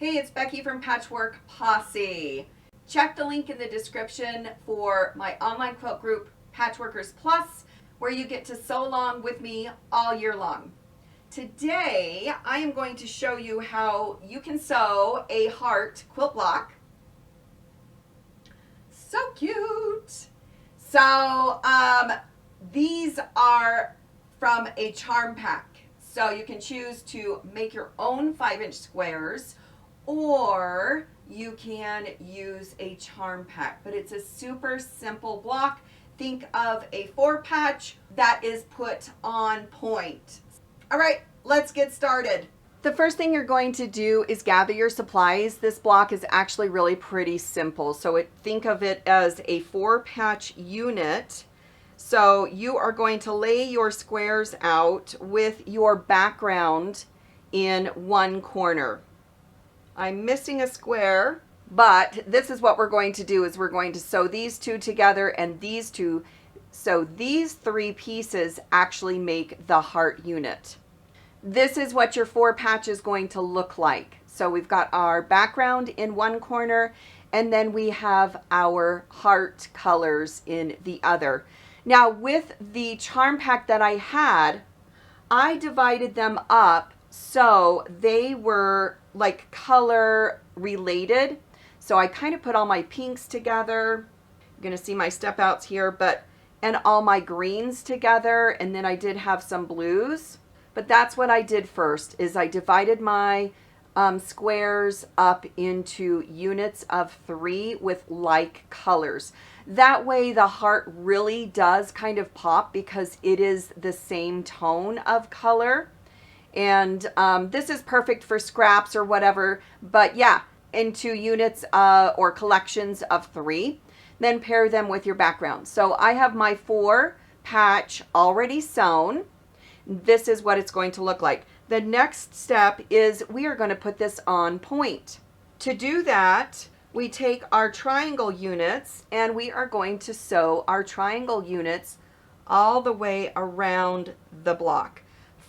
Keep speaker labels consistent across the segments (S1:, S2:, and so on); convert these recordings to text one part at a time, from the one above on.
S1: Hey, it's Becky from Patchwork Posse. Check the link in the description for my online quilt group, Patchworkers Plus, where you get to sew along with me all year long. Today, I am going to show you how you can sew a heart quilt block. So cute. So, these are from a charm pack. So you can choose to make your own 5-inch squares, or you can use a charm pack, but it's a super simple block. Think of a 4-patch that is put on point. All right, let's get started. The first thing you're going to do is gather your supplies. This block is actually really pretty simple. So think of it as a 4-patch unit. So you are going to lay your squares out with your background in one corner. I'm missing a square, but this is what we're going to do is we're going to sew these two together and these two. So these 3 pieces actually make the heart unit. This is what your 4-patch is going to look like. So we've got our background in one corner and then we have our heart colors in the other. Now with the charm pack that I had, I divided them up so they were like color related. So I kind of put all my pinks together. You're going to see my step outs here, and all my greens together. And then I did have some blues, but that's what I did first is I divided my squares up into units of 3 with like colors. That way the heart really does kind of pop because it is the same tone of color. And this is perfect for scraps or whatever, but yeah, into units or collections of 3. Then pair them with your background. So I have my 4-patch already sewn. This is what it's going to look like. The next step is we are going to put this on point. To do that, we take our triangle units and we are going to sew our triangle units all the way around the block.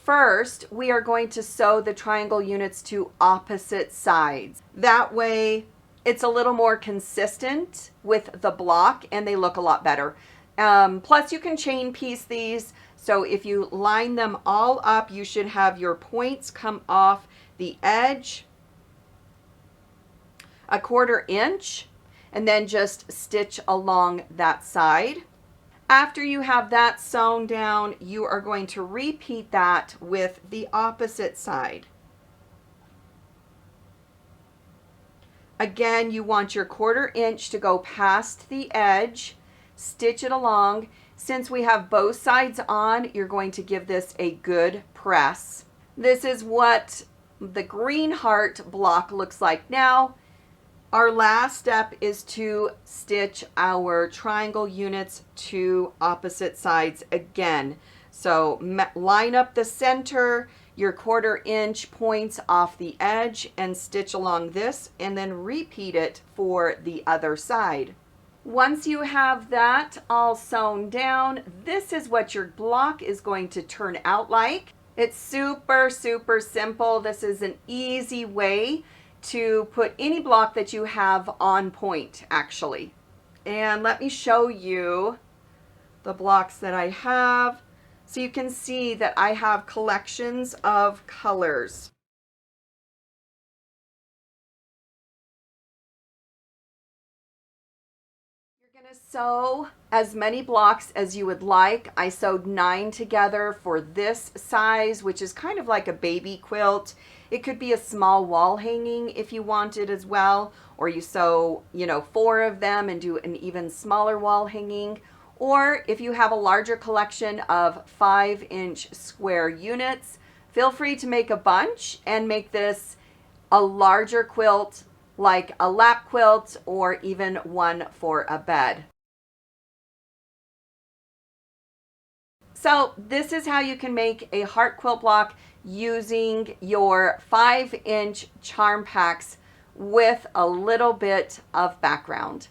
S1: First, we are going to sew the triangle units to opposite sides. That way, it's a little more consistent with the block and they look a lot better. Plus, you can chain piece these. So if you line them all up, you should have your points come off the edge 1/4 inch and then just stitch along that side. After you have that sewn down, you are going to repeat that with the opposite side. Again, you want your 1/4 inch to go past the edge, stitch it along. Since we have both sides on, you're going to give this a good press. This is what the green heart block looks like now. Our last step is to stitch our triangle units to opposite sides again. So line up the center, your 1/4 inch points off the edge and stitch along this and then repeat it for the other side. Once you have that all sewn down, this is what your block is going to turn out like. It's super, super simple. This is an easy way to put any block that you have on point, actually. And let me show you the blocks that I have. So you can see that I have collections of colors. You're going to sew as many blocks as you would like. I sewed 9 together for this size, which is kind of like a baby quilt. It could be a small wall hanging if you wanted as well, or you sew, 4 of them and do an even smaller wall hanging. Or if you have a larger collection of 5-inch square units, feel free to make a bunch and make this a larger quilt like a lap quilt or even one for a bed. So this is how you can make a heart quilt block using your 5-inch charm packs with a little bit of background.